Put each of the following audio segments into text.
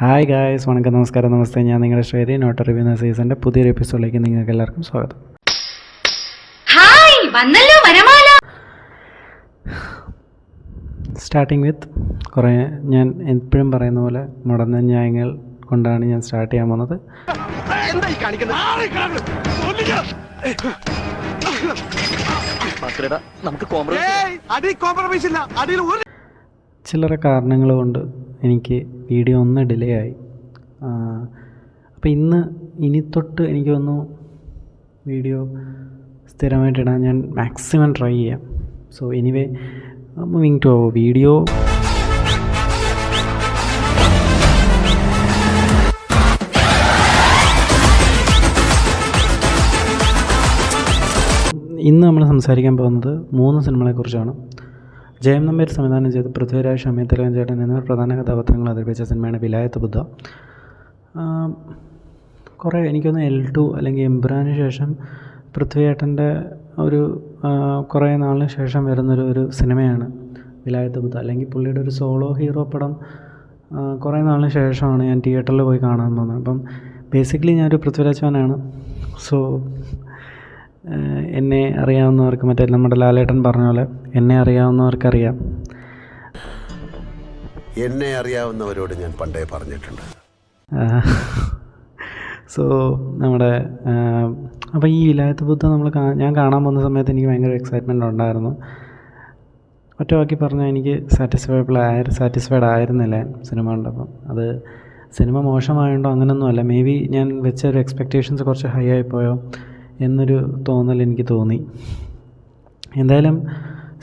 Hi guys, വണക്കം, നമസ്കാരം, നമസ്തേ. ഞാൻ നിങ്ങളുടെ ശ്വേതി. നോട്ട് റിവ്യൂ എന്ന സീസണിൻ്റെ പുതിയൊരു എപ്പിസോഡിലേക്ക് നിങ്ങൾക്ക് എല്ലാവർക്കും സ്വാഗതം. സ്റ്റാർട്ടിങ് വിത്ത് കുറേ ഞാൻ എപ്പോഴും പറയുന്ന പോലെ മുടന്ന ന്യായങ്ങൾ കൊണ്ടാണ് ഞാൻ സ്റ്റാർട്ട് ചെയ്യാൻ പോകുന്നത്. ചില്ലറ കാരണങ്ങൾ കൊണ്ട് എനിക്ക് വീഡിയോ ഒന്ന് ഡിലേ ആയി. അപ്പോൾ ഇനി തൊട്ട് എനിക്ക് തോന്നുന്നു വീഡിയോ സ്ഥിരമായിട്ടിടാൻ ഞാൻ മാക്സിമം ട്രൈ ചെയ്യാം. So anyway, moving to video. ഇന്ന് നമ്മൾ സംസാരിക്കാൻ പോകുന്നത് 3 സിനിമകളെക്കുറിച്ചാണ്. ജയം നമ്പീർ സംവിധാനം ചെയ്ത് പൃഥ്വിരാജ്, ഷമീർ തിലകൻ ചേട്ടൻ എന്നിവർ പ്രധാന കഥാപാത്രങ്ങൾ അവതരിപ്പിച്ച സിനിമയാണ് വിലായത്ത് ബുദ്ധ. കുറേ എനിക്കൊന്ന് L2 അല്ലെങ്കിൽ എമ്പുരാന് ശേഷം പൃഥ്വിയേട്ടൻ്റെ ഒരു കുറേ നാളിന് ശേഷം വരുന്നൊരു സിനിമയാണ് വിലായത്ത് ബുദ്ധ. അല്ലെങ്കിൽ പുള്ളിയുടെ ഒരു സോളോ ഹീറോ പടം കുറേ നാളിന് ശേഷമാണ് ഞാൻ തിയേറ്ററിൽ പോയി കാണാൻ പോകുന്നത്. അപ്പം ബേസിക്കലി ഞാനൊരു പൃഥ്വിരാജ് ഫാനാണ്. സോ എന്നെ അറിയാവുന്നവർക്ക്, മറ്റേ നമ്മുടെ ലാലേട്ടൻ പറഞ്ഞ പോലെ എന്നെ അറിയാവുന്നവർക്കറിയാം. എന്നെ അറിയാവുന്നവരോട് ഞാൻ പണ്ടേ പറഞ്ഞിട്ടുണ്ട്. സോ നമ്മുടെ അപ്പോൾ ഈ വിലായത്ത് ബുദ്ധ ഞാൻ കാണാൻ പോകുന്ന സമയത്ത് എനിക്ക് ഭയങ്കര എക്സൈറ്റ്മെൻ്റ് ഉണ്ടായിരുന്നു. ഒറ്റ വാക്കി പറഞ്ഞാൽ എനിക്ക് സാറ്റിസ്ഫൈഡ് ആയിരുന്നില്ല സിനിമ കണ്ടപ്പം. അത് സിനിമ മോശമായുണ്ടോ അങ്ങനെയൊന്നുമല്ല, മേ ബി ഞാൻ വെച്ച ഒരു എക്സ്പെക്റ്റേഷൻസ് കുറച്ച് ഹൈ ആയിപ്പോയോ എന്നൊരു തോന്നൽ എനിക്ക് തോന്നി. എന്തായാലും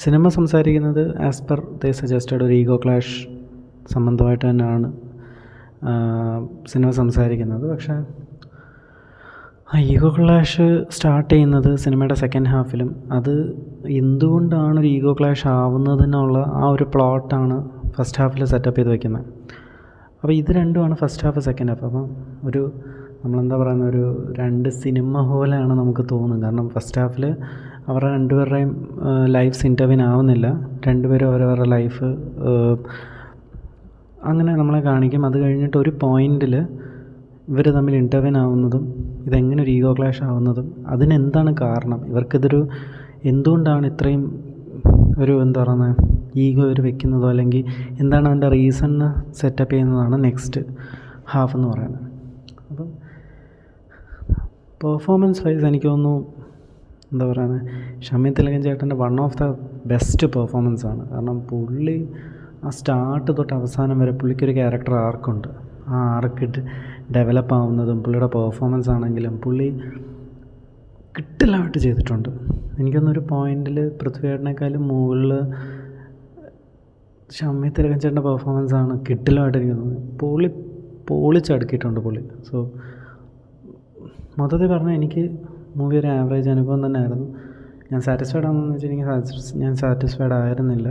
സിനിമ സംസാരിക്കുന്നത് ആസ് പെർ ദേ സജസ്റ്റഡ് ഒരു ഈഗോ ക്ലാഷ് സംബന്ധമായിട്ട് തന്നെയാണ് സിനിമ സംസാരിക്കുന്നത്. പക്ഷേ ആ ഈഗോ ക്ലാഷ് സ്റ്റാർട്ട് ചെയ്യുന്നത് സിനിമയുടെ സെക്കൻഡ് ഹാഫിലും. അത് എന്തുകൊണ്ടാണ് ഒരു ഈഗോ ക്ലാഷ് ആവുന്നതിനുള്ള ആ ഒരു പ്ലോട്ടാണ് ഫസ്റ്റ് ഹാഫിൽ സെറ്റപ്പ് ചെയ്ത് വയ്ക്കുന്നത്. അപ്പോൾ ഇത് രണ്ടുമാണ് ഫസ്റ്റ് ഹാഫ് സെക്കൻഡ് ഹാഫ്. അപ്പം നമ്മളെന്താ പറയുന്ന ഒരു 2 സിനിമ പോലെയാണ് നമുക്ക് തോന്നുന്നത്. കാരണം ഫസ്റ്റ് ഹാഫിൽ അവരുടെ രണ്ടുപേരുടെയും ലൈഫ്സ് ഇൻ്റർവ്യൂൻ ആവുന്നില്ല. രണ്ടുപേരും അവരവരുടെ ലൈഫ് അങ്ങനെ നമ്മളെ കാണിക്കും. അത് കഴിഞ്ഞിട്ട് ഒരു പോയിൻ്റിൽ ഇവർ തമ്മിൽ ഇൻ്റർവ്യൂൻ ആവുന്നതും ഇതെങ്ങനെ ഒരു ഈഗോ ക്ലാഷ് ആവുന്നതും അതിനെന്താണ് കാരണം, ഇവർക്കിതൊരു എന്തുകൊണ്ടാണ് ഇത്രയും ഒരു എന്താ പറയുന്നത് ഈഗോ ഇവർ വെക്കുന്നതോ അല്ലെങ്കിൽ എന്താണ് അതിൻ്റെ റീസൺ സെറ്റപ്പ് ചെയ്യുന്നതാണ് നെക്സ്റ്റ് ഹാഫ് എന്ന് പറയുന്നത്. അപ്പം പെർഫോമൻസ് വൈസ് എനിക്ക് തോന്നുന്നു എന്താ പറയുന്നത് ഷമീർ തിലകൻ ചേട്ടൻ്റെ one of the best performance ആണ്. കാരണം പുള്ളി ആ സ്റ്റാർട്ട് തൊട്ട് അവസാനം വരെ പുള്ളിക്കൊരു ക്യാരക്ടർ ആർക്കുണ്ട്. ആ ആർക്ക് ഡെവലപ്പ് ആവുന്നതും പുള്ളിയുടെ പെർഫോമൻസ് ആണെങ്കിലും പുള്ളി കിട്ടില്ലായിട്ട് ചെയ്തിട്ടുണ്ട്. എനിക്കൊന്നൊരു പോയിൻ്റിൽ പൃഥ്വിയേട്ടനേക്കാളും മുകളിൽ ഷമീർ തിലകൻ ചേട്ടൻ്റെ പെർഫോമൻസാണ് കിട്ടില്ലായിട്ട് എനിക്ക് തോന്നുന്നത്. പൊളിച്ചടുക്കിയിട്ടുണ്ട് പുള്ളി. സോ മൊത്തത്തിൽ പറഞ്ഞാൽ എനിക്ക് മൂവി ഒരു ആവറേജ് അനുഭവം തന്നെ ആയിരുന്നു. ഞാൻ സാറ്റിസ്ഫൈഡ് ആണെന്ന് വെച്ചാൽ ഞാൻ സാറ്റിസ്ഫൈഡ് ആയിരുന്നില്ല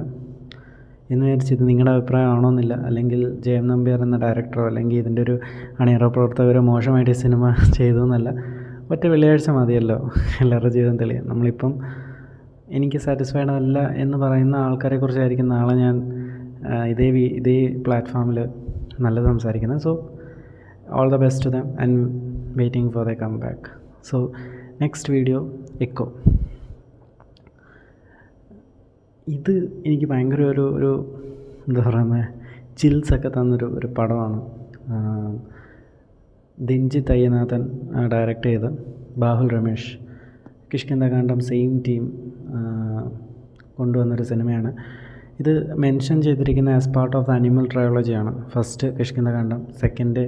എന്ന് വിചാരിച്ചത് നിങ്ങളുടെ അഭിപ്രായം ആണോന്നില്ല. അല്ലെങ്കിൽ ജയം നമ്പ്യാർ എന്ന ഡയറക്ടറോ അല്ലെങ്കിൽ ഇതിൻ്റെ ഒരു അണിയറ പ്രവർത്തകരോ മോശമായിട്ട് ഈ സിനിമ ചെയ്തു എന്നല്ല. ഒറ്റ വെള്ളിയാഴ്ച മതിയല്ലോ എല്ലാവരുടെ ജീവിതം തെളിയാൻ. നമ്മളിപ്പം എനിക്ക് സാറ്റിസ്ഫൈഡ് അല്ല എന്ന് പറയുന്ന ആൾക്കാരെക്കുറിച്ചായിരിക്കും നാളെ ഞാൻ ഇതേ പ്ലാറ്റ്ഫോമിൽ നല്ലത് സംസാരിക്കുന്നത്. So all the best to them and waiting for their comeback. So next video, Echo. ഇത് എനിക്ക് ഭയങ്കര ഒരു എന്താ പറയുന്നത് ചിൽസൊക്കെ തന്നൊരു പടമാണ്. ദിൻജിത്ത് അയ്യനാഥൻ ഡയറക്റ്റ് ചെയ്ത് ബാഹുൽ രമേഷ്, കിഷ്കിന്ധകാണ്ഡം സെയിം ടീം കൊണ്ടുവന്നൊരു സിനിമയാണ്. ഇത് മെൻഷൻ ചെയ്തിരിക്കുന്ന as part of the animal ട്രയോളജിയാണ്. ഫസ്റ്റ് കിഷ്കിന്ധകാണ്ഡം, സെക്കൻഡ്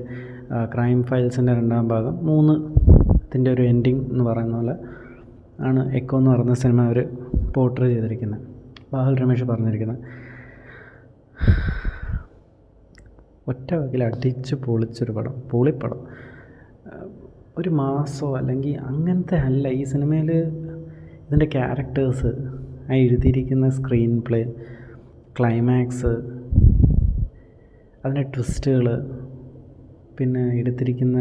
ക്രൈം ഫയൽസിൻ്റെ 2ാം ഭാഗം, 3 ഇതിൻ്റെ ഒരു എൻഡിങ് എന്ന് പറയുന്ന പോലെ ആണ് എക്കോ എന്ന് പറയുന്ന സിനിമ അവർ പോർട്രേ ചെയ്തിരിക്കുന്നത്. ബാഹുൽ രമേഷ് പറഞ്ഞിരിക്കുന്നത് ഒറ്റ വാക്കിൽ അടിച്ച് പൊളിച്ചൊരു പടം, പൊളിപ്പടം. ഒരു മാസോ അല്ലെങ്കിൽ അങ്ങനത്തെ അല്ല ഈ സിനിമയിൽ. ഇതിൻ്റെ ക്യാരക്ടേഴ്സ്, ആ എഴുതിയിരിക്കുന്ന സ്ക്രീൻ പ്ലേ, ക്ലൈമാക്സ്, അതിൻ്റെ ട്വിസ്റ്റുകൾ, പിന്നെ എടുത്തിരിക്കുന്ന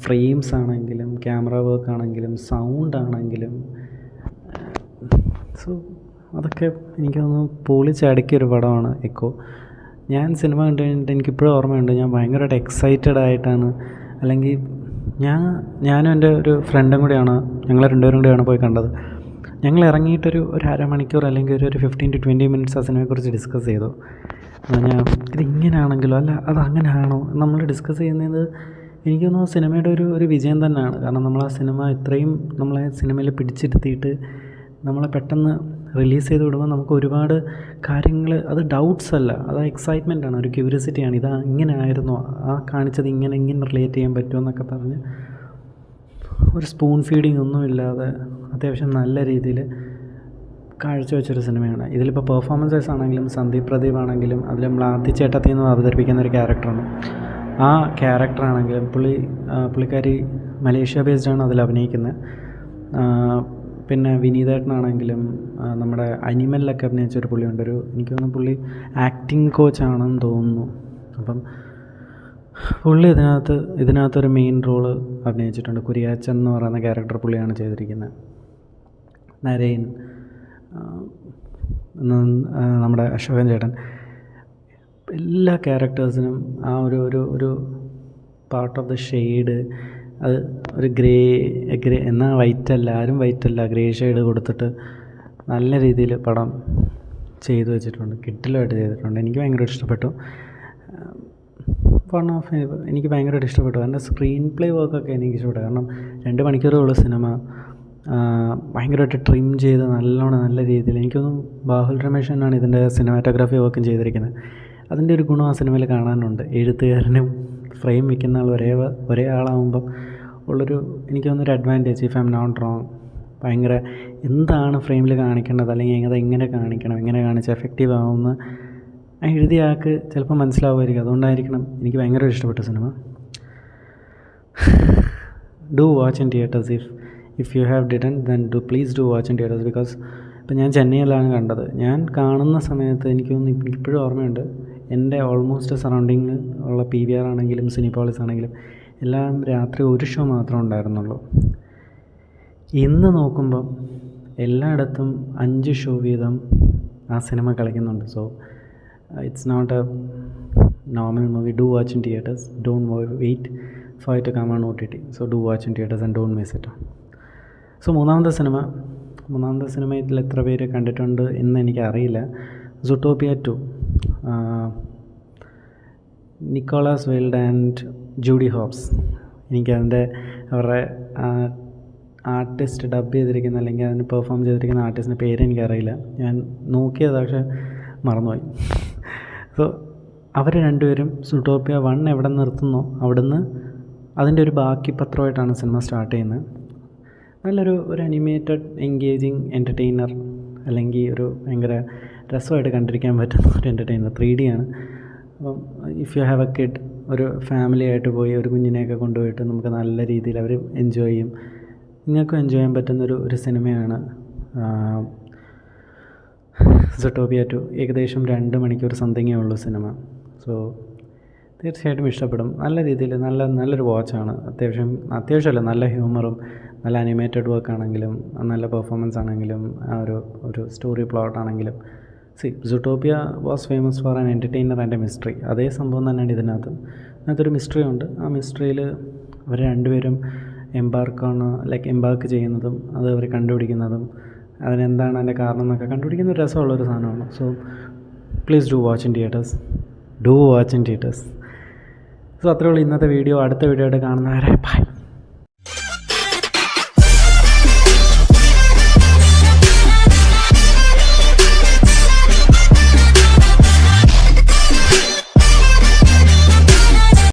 ഫ്രെയിംസ് ആണെങ്കിലും ക്യാമറ വർക്ക് ആണെങ്കിലും സൗണ്ട് ആണെങ്കിലും, സോ അതൊക്കെ എനിക്ക് തോന്നുന്നു പൊളിച്ചടുക്കിയൊരു പടമാണ് എക്കോ. ഞാൻ സിനിമ കണ്ടു കഴിഞ്ഞിട്ട് എനിക്കിപ്പോഴും ഓർമ്മയുണ്ട്, ഞാൻ ഭയങ്കരമായിട്ട് എക്സൈറ്റഡ് ആയിട്ടാണ്, അല്ലെങ്കിൽ ഞാനും എൻ്റെ ഒരു ഫ്രണ്ടും കൂടെയാണ്, ഞങ്ങൾ രണ്ടുപേരും കൂടെയാണ് പോയി കണ്ടത്. ഞങ്ങൾ ഇറങ്ങിയിട്ടൊരു അരമണിക്കൂർ അല്ലെങ്കിൽ ഒരു 15 to 20 മിനിറ്റ്സ് ആ സിനിമയെക്കുറിച്ച് ഡിസ്കസ് ചെയ്തു. ഞാൻ ഇതിങ്ങനെയാണെങ്കിലോ അല്ല അതങ്ങനെയാണോ നമ്മൾ ഡിസ്കസ് ചെയ്യുന്നത്. എനിക്ക് തോന്നുന്നു സിനിമയുടെ ഒരു വിജയം തന്നെയാണ്. കാരണം നമ്മൾ ആ സിനിമ ഇത്രയും നമ്മളെ സിനിമയിൽ പിടിച്ചിരുത്തിയിട്ട് നമ്മളെ പെട്ടെന്ന് റിലീസ് ചെയ്ത് വിടുമ്പോൾ നമുക്ക് ഒരുപാട് കാര്യങ്ങൾ, അത് ഡൗട്ട്സ് അല്ല, അത് എക്സൈറ്റ്മെൻ്റ് ആണ്, ഒരു ക്യൂരിയോസിറ്റിയാണ്. ഇതാ ഇങ്ങനെ ആയിരുന്നോ, ആ കാണിച്ചത് ഇങ്ങനെ റിലേറ്റ് ചെയ്യാൻ പറ്റുമോ എന്നൊക്കെ പറഞ്ഞ് ഒരു സ്പൂൺ ഫീഡിങ് ഒന്നുമില്ലാതെ അത്യാവശ്യം നല്ല രീതിയിൽ കാഴ്ചവെച്ചൊരു സിനിമയാണ്. ഇതിലിപ്പോൾ പെർഫോമൻസസ് ആണെങ്കിലും സന്ദീപ് പ്രദീപ് ആണെങ്കിലും അതിൽ മ്ലാതി ചേട്ടത്തിൽ നിന്ന് അവതരിപ്പിക്കുന്ന ഒരു ക്യാരക്ടറാണ്. ആ ക്യാരക്ടറാണെങ്കിലും പുള്ളിക്കാരി മലേഷ്യ ബേസ്ഡാണ് അതിൽ അഭിനയിക്കുന്നത്. പിന്നെ വിനീതേട്ടനാണെങ്കിലും നമ്മുടെ അനിമലിലൊക്കെ അഭിനയിച്ചൊരു പുള്ളിയുണ്ട്, എനിക്ക് തോന്നുന്നു പുള്ളി ആക്ടിങ് കോച്ചാണെന്ന് തോന്നുന്നു. അപ്പം പുള്ളി ഇതിനകത്തൊരു മെയിൻ റോള് അഭിനയിച്ചിട്ടുണ്ട്. കുരിയാച്ചൻ എന്ന് പറയുന്ന ക്യാരക്ടർ പുള്ളിയാണ് ചെയ്തിരിക്കുന്നത്. നരേൻ, നമ്മുടെ അശോകൻ ചേട്ടൻ, എല്ലാ ക്യാരക്ടേഴ്സിനും ആ ഒരു പാർട്ട് ഓഫ് ദ ഷെയ്ഡ്, അത് ഒരു ഗ്രേ എന്നാൽ വൈറ്റല്ല, ആരും വൈറ്റല്ല, ഗ്രേ ഷെയ്ഡ് കൊടുത്തിട്ട് നല്ല രീതിയിൽ പടം ചെയ്തു വെച്ചിട്ടുണ്ട്, കിടിലമായിട്ട് ചെയ്തിട്ടുണ്ട്. എനിക്ക് ഭയങ്കരമായിട്ട് ഇഷ്ടപ്പെട്ടു. എനിക്ക് ഭയങ്കരമായിട്ട് ഇഷ്ടപ്പെട്ടു. എൻ്റെ സ്ക്രീൻ പ്ലേ വർക്കൊക്കെ എനിക്ക് ഇഷ്ടപ്പെട്ടു. കാരണം 2 മണിക്കൂറുള്ള സിനിമ ഭയങ്കരമായിട്ട് ട്രിം ചെയ്ത് നല്ല രീതിയിൽ, എനിക്കൊന്നും ബാഹുൽ രമേശ് തന്നെയാണ് ഇതിൻ്റെ സിനിമാറ്റോഗ്രാഫി വർക്കും ചെയ്തിരിക്കുന്നത്. അതിൻ്റെ ഒരു ഗുണം ആ സിനിമയിൽ കാണാനുണ്ട്. എഴുത്തുകാരനും ഫ്രെയിം വയ്ക്കുന്ന ആൾ ഒരേ ആളാകുമ്പം ഉള്ളൊരു, എനിക്ക് തോന്നുന്നൊരു advantage, if I am not wrong. ഭയങ്കര എന്താണ് ഫ്രെയിമിൽ കാണിക്കേണ്ടത്, അല്ലെങ്കിൽ അത് എങ്ങനെ കാണിക്കണം, എങ്ങനെ കാണിച്ച് എഫക്റ്റീവ് ആവുമെന്ന് ആ എഴുതിയ ആൾക്ക് ചിലപ്പോൾ മനസ്സിലാവുമായിരിക്കും. അതുകൊണ്ടായിരിക്കണം എനിക്ക് ഭയങ്കര ഇഷ്ടപ്പെട്ട cinema. Do watch in theatres. If you have didn't then please do watch in theatres. Because ഇപ്പം ഞാൻ ചെന്നൈയിലാണ് കണ്ടത്. ഞാൻ കാണുന്ന സമയത്ത് എനിക്കിപ്പോഴും ഓർമ്മയുണ്ട്, എൻ്റെ ഓൾമോസ്റ്റ് സറൗണ്ടിങ്ങിൽ ഉള്ള PVR ആണെങ്കിലും സിനിപോളിസ് ആണെങ്കിലും എല്ലാം രാത്രി ഒരു ഷോ മാത്രമേ ഉണ്ടായിരുന്നുള്ളൂ. ഇന്ന് നോക്കുമ്പം എല്ലായിടത്തും 5 ഷോ വീതം ആ സിനിമ കളിക്കുന്നുണ്ട്. So it's not a normal movie. Do watch in theatres. Don't wait for it to come on OTT. So do watch in theatres and don't miss it. So മൂന്നാമത്തെ സിനിമ ഇതിൽ എത്ര പേര് കണ്ടിട്ടുണ്ട് എന്ന് എനിക്കറിയില്ല. Zootopia 2, Nicholas Wilde and Judy Hopps. അവരുടെ artist dub ചെയ്തിരിക്കുന്ന അല്ലെങ്കിൽ അതിന് പെർഫോം ചെയ്തിരിക്കുന്ന ആർട്ടിസ്റ്റിൻ്റെ പേര് എനിക്കറിയില്ല. ഞാൻ നോക്കിയത് പക്ഷേ മറന്നുപോയി. സോ അവർ രണ്ടുപേരും സുട്ടോപ്പിയ 1 എവിടെ നിർത്തുന്നോ അവിടുന്ന് അതിൻ്റെ ഒരു ബാക്കി പത്രമായിട്ടാണ് സിനിമ സ്റ്റാർട്ട് ചെയ്യുന്നത്. നല്ലൊരു അനിമേറ്റഡ് എൻഗേജിങ് എൻ്റർടൈനർ, അല്ലെങ്കിൽ ഒരു ഭയങ്കര രസമായിട്ട് കണ്ടിരിക്കാൻ പറ്റുന്ന ഒരു എൻ്റർടൈനർ. 3D ആണ്. അപ്പം if you have A kid, ഒരു ഫാമിലി ആയിട്ട് പോയി ഒരു കുഞ്ഞിനെയൊക്കെ കൊണ്ടുപോയിട്ട് നമുക്ക് നല്ല രീതിയിൽ അവർ എൻജോയ് ചെയ്യും. നിങ്ങൾക്കും എൻജോയ് ചെയ്യാൻ പറ്റുന്നൊരു സിനിമയാണ് സുട്ടോപ്പിയ 2. ഏകദേശം 2 മണിക്കൂർ സംതിങ്ങേ ഉള്ളൂ സിനിമ. സോ തീർച്ചയായിട്ടും ഇഷ്ടപ്പെടും. നല്ല രീതിയിൽ നല്ലൊരു വാച്ചാണ്. അത്യാവശ്യമല്ല, നല്ല ഹ്യൂമറും നല്ല അനിമേറ്റഡ് വർക്ക് ആണെങ്കിലും നല്ല പെർഫോമൻസ് ആണെങ്കിലും ആ ഒരു സ്റ്റോറി പ്ലോട്ട് ആണെങ്കിലും. Zootopia was famous for an entertainer and a mystery. അതേ സംഭവം തന്നെയാണ് ഇതിനകത്തൊരു മിസ്റ്ററി ഉണ്ട്. ആ മിസ്റ്ററിയിൽ അവർ രണ്ടുപേരും എംബാർക്ക് ചെയ്യുന്നതും അത് അവർ കണ്ടുപിടിക്കുന്നതും അതിനെന്താണ് അതിൻ്റെ കാരണം എന്നൊക്കെ കണ്ടുപിടിക്കുന്ന ഒരു രസമുള്ളൊരു സാധനമാണ്. So please do watch in theatres. So അത്രേ ഉള്ളൂ ഇന്നത്തെ വീഡിയോ. അടുത്ത വീഡിയോ ആയിട്ട് കാണുന്നവരെ ബൈ.